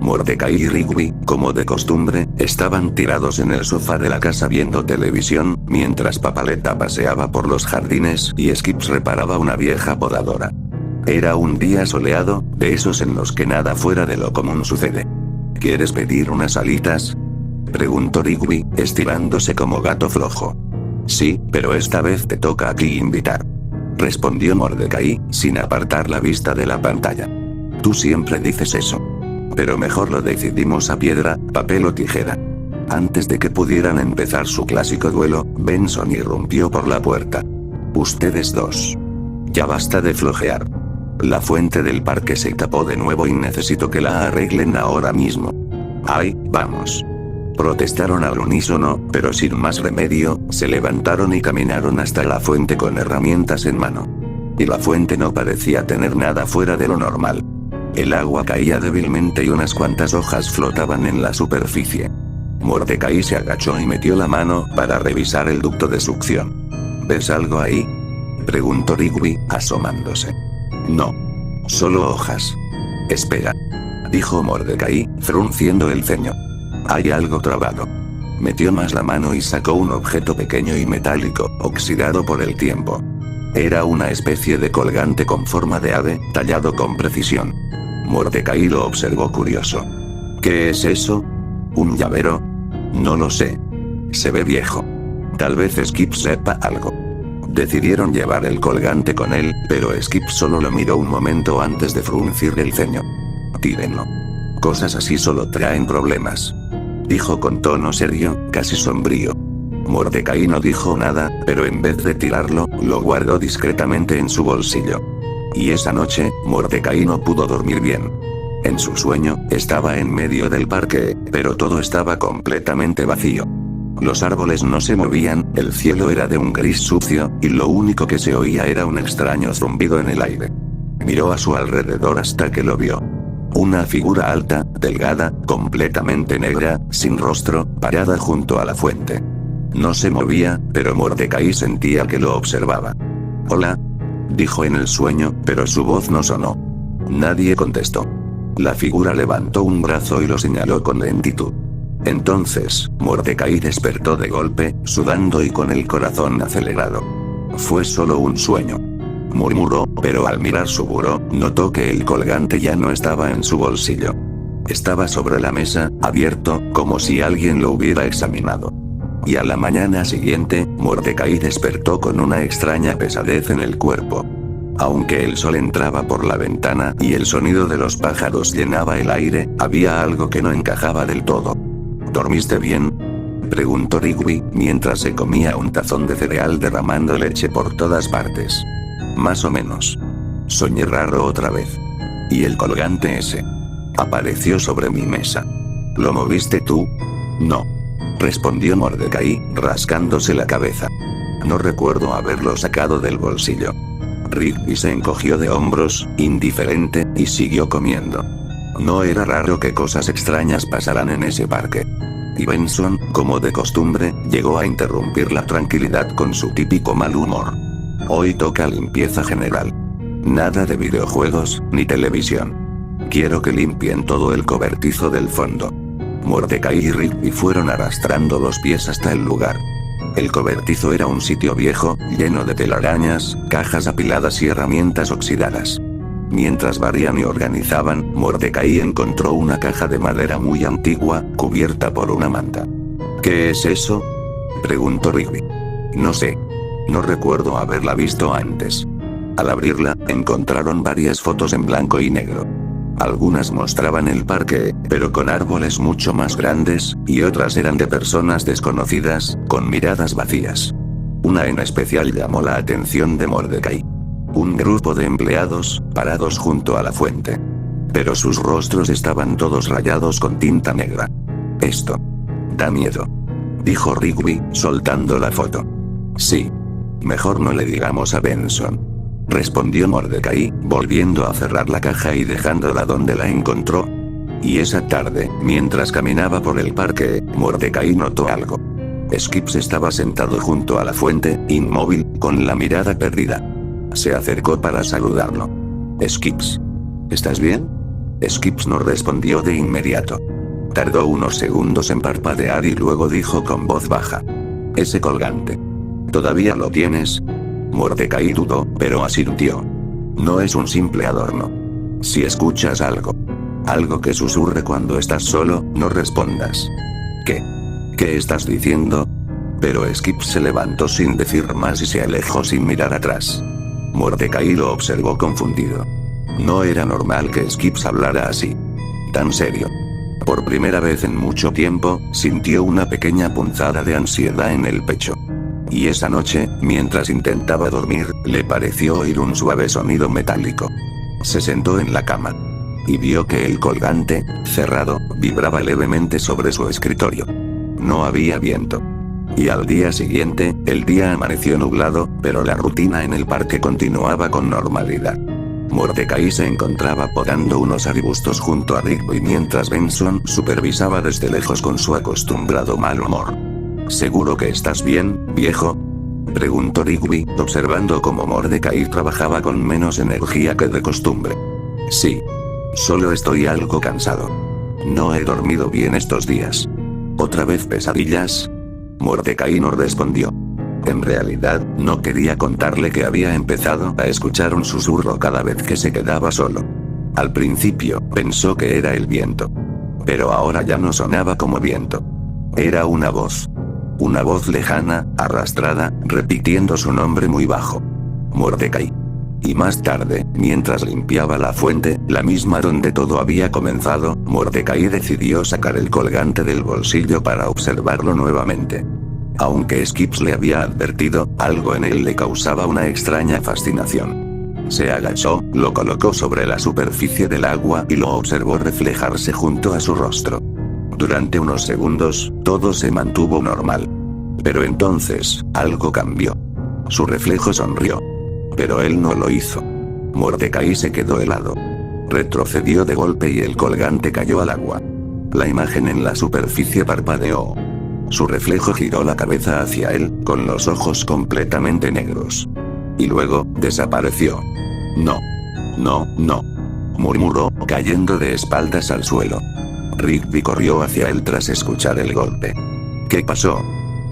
Mordecai y Rigby, como de costumbre, estaban tirados en el sofá de la casa viendo televisión, mientras Papaleta paseaba por los jardines y Skips reparaba una vieja podadora. Era un día soleado, de esos en los que nada fuera de lo común sucede. ¿Quieres pedir unas alitas?, preguntó Rigby, estirándose como gato flojo. Sí, pero esta vez te toca a ti invitar, respondió Mordecai, sin apartar la vista de la pantalla. Tú siempre dices eso. Pero mejor lo decidimos a piedra, papel o tijera. Antes de que pudieran empezar su clásico duelo, Benson irrumpió por la puerta. Ustedes dos. Ya basta de flojear. La fuente del parque se tapó de nuevo y necesito que la arreglen ahora mismo. ¡Ay, vamos! Protestaron al unísono, pero sin más remedio, se levantaron y caminaron hasta la fuente con herramientas en mano. Y la fuente no parecía tener nada fuera de lo normal. El agua caía débilmente y unas cuantas hojas flotaban en la superficie. Mordecai se agachó y metió la mano para revisar el ducto de succión. ¿Ves algo ahí?, preguntó Rigby, asomándose. No. Solo hojas. Espera, dijo Mordecai, frunciendo el ceño. Hay algo trabado. Metió más la mano y sacó un objeto pequeño y metálico, oxidado por el tiempo. Era una especie de colgante con forma de ave, tallado con precisión. Mordecai lo observó curioso. ¿Qué es eso? ¿Un llavero? No lo sé. Se ve viejo. Tal vez Skip sepa algo. Decidieron llevar el colgante con él, pero Skip solo lo miró un momento antes de fruncir el ceño. Tírenlo. Cosas así solo traen problemas, dijo con tono serio, casi sombrío. Mordecai no dijo nada, pero en vez de tirarlo, lo guardó discretamente en su bolsillo. Y esa noche, Mordecai no pudo dormir bien. En su sueño, estaba en medio del parque, pero todo estaba completamente vacío. Los árboles no se movían, el cielo era de un gris sucio, y lo único que se oía era un extraño zumbido en el aire. Miró a su alrededor hasta que lo vio. Una figura alta, delgada, completamente negra, sin rostro, parada junto a la fuente. No se movía, pero Mordecai sentía que lo observaba. «Hola», dijo en el sueño, pero su voz no sonó. Nadie contestó. La figura levantó un brazo y lo señaló con lentitud. Entonces, Mordecai despertó de golpe, sudando y con el corazón acelerado. Fue solo un sueño, murmuró, pero al mirar su buró, notó que el colgante ya no estaba en su bolsillo. Estaba sobre la mesa, abierto, como si alguien lo hubiera examinado. Y a la mañana siguiente, Mordecai despertó con una extraña pesadez en el cuerpo. Aunque el sol entraba por la ventana y el sonido de los pájaros llenaba el aire, había algo que no encajaba del todo. ¿Dormiste bien?, preguntó Rigby, mientras se comía un tazón de cereal derramando leche por todas partes. Más o menos. Soñé raro otra vez. Y el colgante ese apareció sobre mi mesa. ¿Lo moviste tú? No, respondió Mordecai, rascándose la cabeza. No recuerdo haberlo sacado del bolsillo. Rigby se encogió de hombros, indiferente, y siguió comiendo. No era raro que cosas extrañas pasaran en ese parque. Y Benson, como de costumbre, llegó a interrumpir la tranquilidad con su típico mal humor. Hoy toca limpieza general. Nada de videojuegos, ni televisión. Quiero que limpien todo el cobertizo del fondo. Mordecai y Rigby fueron arrastrando los pies hasta el lugar. El cobertizo era un sitio viejo, lleno de telarañas, cajas apiladas y herramientas oxidadas. Mientras barrían y organizaban, Mordecai encontró una caja de madera muy antigua, cubierta por una manta. ¿Qué es eso?, preguntó Rigby. No sé. No recuerdo haberla visto antes. Al abrirla, encontraron varias fotos en blanco y negro. Algunas mostraban el parque, pero con árboles mucho más grandes, y otras eran de personas desconocidas, con miradas vacías. Una en especial llamó la atención de Mordecai. Un grupo de empleados, parados junto a la fuente. Pero sus rostros estaban todos rayados con tinta negra. Esto da miedo, dijo Rigby, soltando la foto. Sí. Mejor no le digamos a Benson, respondió Mordecai, volviendo a cerrar la caja y dejándola donde la encontró. Y esa tarde, mientras caminaba por el parque, Mordecai notó algo. Skips estaba sentado junto a la fuente, inmóvil, con la mirada perdida. Se acercó para saludarlo. «Skips. ¿Estás bien?», Skips no respondió de inmediato. Tardó unos segundos en parpadear y luego dijo con voz baja: ese colgante. ¿Todavía lo tienes? Mordecai dudó, pero asintió. No es un simple adorno. Si escuchas algo que susurre cuando estás solo, no respondas. ¿Qué? ¿Qué estás diciendo? Pero Skips se levantó sin decir más y se alejó sin mirar atrás. Mordecai lo observó confundido. No era normal que Skips hablara así. Tan serio. Por primera vez en mucho tiempo, sintió una pequeña punzada de ansiedad en el pecho. Y esa noche, mientras intentaba dormir, le pareció oír un suave sonido metálico. Se sentó en la cama. Y vio que el colgante, cerrado, vibraba levemente sobre su escritorio. No había viento. Y al día siguiente, el día amaneció nublado, pero la rutina en el parque continuaba con normalidad. Mordecai se encontraba podando unos arbustos junto a Rigby mientras Benson supervisaba desde lejos con su acostumbrado mal humor. ¿Seguro que estás bien, viejo?, preguntó Rigby, observando cómo Mordecai trabajaba con menos energía que de costumbre. Sí. Solo estoy algo cansado. No he dormido bien estos días. ¿Otra vez pesadillas? Mordecai no respondió. En realidad, no quería contarle que había empezado a escuchar un susurro cada vez que se quedaba solo. Al principio, pensó que era el viento. Pero ahora ya no sonaba como viento. Era una voz. Una voz lejana, arrastrada, repitiendo su nombre muy bajo. Mordecai. Y más tarde, mientras limpiaba la fuente, la misma donde todo había comenzado, Mordecai decidió sacar el colgante del bolsillo para observarlo nuevamente. Aunque Skips le había advertido, algo en él le causaba una extraña fascinación. Se agachó, lo colocó sobre la superficie del agua y lo observó reflejarse junto a su rostro. Durante unos segundos, todo se mantuvo normal. Pero entonces, algo cambió. Su reflejo sonrió. Pero él no lo hizo. Mordecai se quedó helado. Retrocedió de golpe y el colgante cayó al agua. La imagen en la superficie parpadeó. Su reflejo giró la cabeza hacia él, con los ojos completamente negros. Y luego, desapareció. No. No, no. Murmuró, cayendo de espaldas al suelo. Rigby corrió hacia él tras escuchar el golpe. ¿Qué pasó?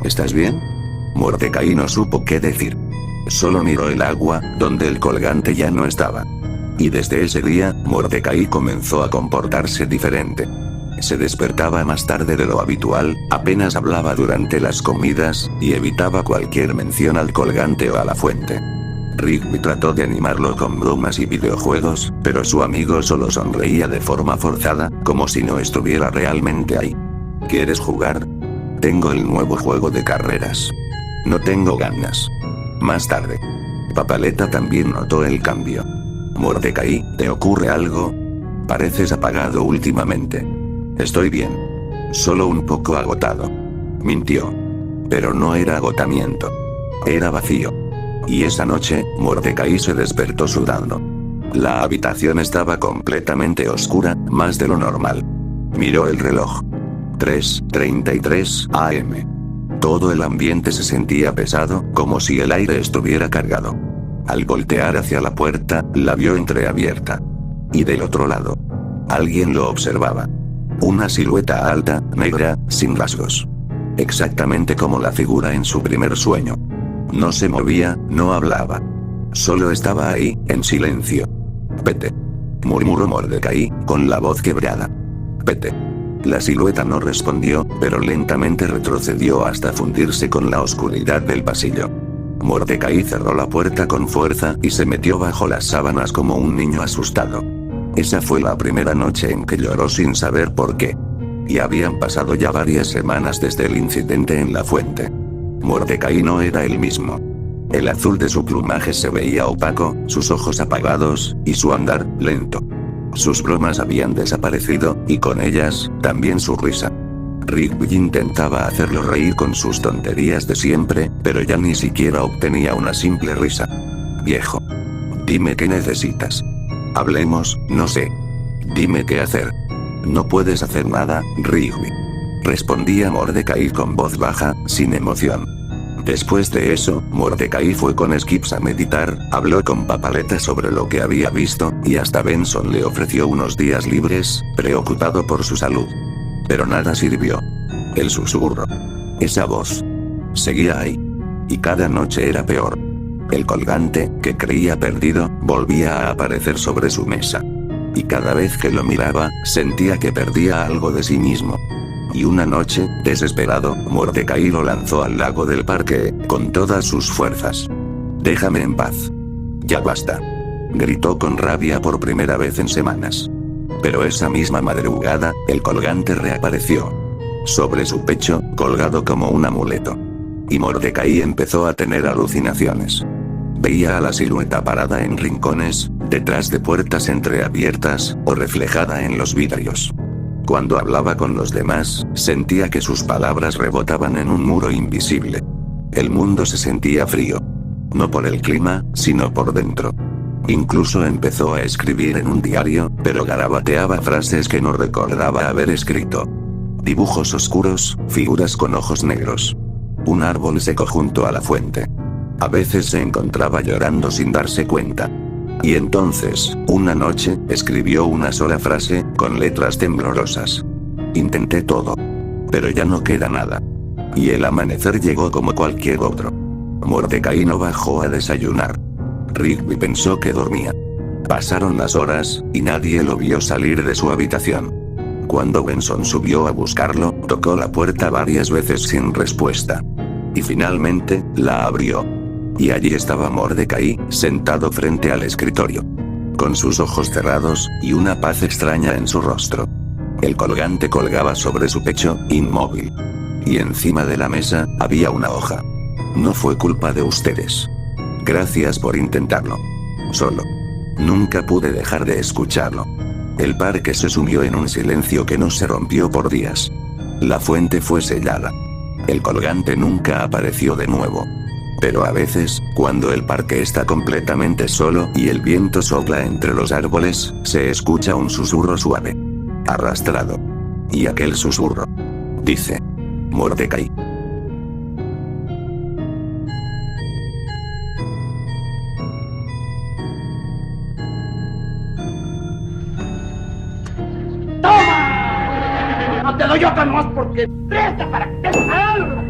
¿Estás bien? Mordecai no supo qué decir. Solo miró el agua, donde el colgante ya no estaba. Y desde ese día, Mordecai comenzó a comportarse diferente. Se despertaba más tarde de lo habitual, apenas hablaba durante las comidas, y evitaba cualquier mención al colgante o a la fuente. Rigby trató de animarlo con bromas y videojuegos, pero su amigo solo sonreía de forma forzada, como si no estuviera realmente ahí. ¿Quieres jugar? Tengo el nuevo juego de carreras. No tengo ganas. Más tarde. Papaleta también notó el cambio. Mordecai, ¿te ocurre algo? Pareces apagado últimamente. Estoy bien. Solo un poco agotado. Mintió. Pero no era agotamiento. Era vacío. Y esa noche, Mordecai se despertó sudando. La habitación estaba completamente oscura, más de lo normal. Miró el reloj. 3:33 am. Todo el ambiente se sentía pesado, como si el aire estuviera cargado. Al voltear hacia la puerta, la vio entreabierta. Y del otro lado, alguien lo observaba. Una silueta alta, negra, sin rasgos. Exactamente como la figura en su primer sueño. No se movía, no hablaba. Solo estaba ahí, en silencio. «Vete», murmuró Mordecai, con la voz quebrada. «Vete». La silueta no respondió, pero lentamente retrocedió hasta fundirse con la oscuridad del pasillo. Mordecai cerró la puerta con fuerza y se metió bajo las sábanas como un niño asustado. Esa fue la primera noche en que lloró sin saber por qué. Y habían pasado ya varias semanas desde el incidente en la fuente. Mordecai no era el mismo. El azul de su plumaje se veía opaco, sus ojos apagados, y su andar, lento. Sus bromas habían desaparecido, y con ellas, también su risa. Rigby intentaba hacerlo reír con sus tonterías de siempre, pero ya ni siquiera obtenía una simple risa. «Viejo. Dime qué necesitas. Hablemos, no sé. Dime qué hacer». «No puedes hacer nada, Rigby», respondía Mordecai con voz baja, sin emoción. Después de eso, Mordecai fue con Skips a meditar, habló con Papaleta sobre lo que había visto, y hasta Benson le ofreció unos días libres, preocupado por su salud. Pero nada sirvió. El susurro. Esa voz. Seguía ahí. Y cada noche era peor. El colgante, que creía perdido, volvía a aparecer sobre su mesa. Y cada vez que lo miraba, sentía que perdía algo de sí mismo. Y una noche, desesperado, Mordecai lo lanzó al lago del parque, con todas sus fuerzas. «Déjame en paz. Ya basta», gritó con rabia por primera vez en semanas. Pero esa misma madrugada, el colgante reapareció. Sobre su pecho, colgado como un amuleto. Y Mordecai empezó a tener alucinaciones. Veía a la silueta parada en rincones, detrás de puertas entreabiertas, o reflejada en los vidrios. Cuando hablaba con los demás, sentía que sus palabras rebotaban en un muro invisible. El mundo se sentía frío. No por el clima, sino por dentro. Incluso empezó a escribir en un diario, pero garabateaba frases que no recordaba haber escrito. Dibujos oscuros, figuras con ojos negros. Un árbol seco junto a la fuente. A veces se encontraba llorando sin darse cuenta. Y entonces, una noche, escribió una sola frase, con letras temblorosas. Intenté todo. Pero ya no queda nada. Y el amanecer llegó como cualquier otro. Mordecai no bajó a desayunar. Rigby pensó que dormía. Pasaron las horas, y nadie lo vio salir de su habitación. Cuando Benson subió a buscarlo, tocó la puerta varias veces sin respuesta. Y finalmente, la abrió. Y allí estaba Mordecai, sentado frente al escritorio. Con sus ojos cerrados, y una paz extraña en su rostro. El colgante colgaba sobre su pecho, inmóvil. Y encima de la mesa, había una hoja. No fue culpa de ustedes. Gracias por intentarlo. Solo. Nunca pude dejar de escucharlo. El parque se sumió en un silencio que no se rompió por días. La fuente fue sellada. El colgante nunca apareció de nuevo. Pero a veces, cuando el parque está completamente solo y el viento sopla entre los árboles, se escucha un susurro suave. Arrastrado. Y aquel susurro. Dice. Mordecai. ¡Toma! No te doy otra nomás porque presta para que te salga.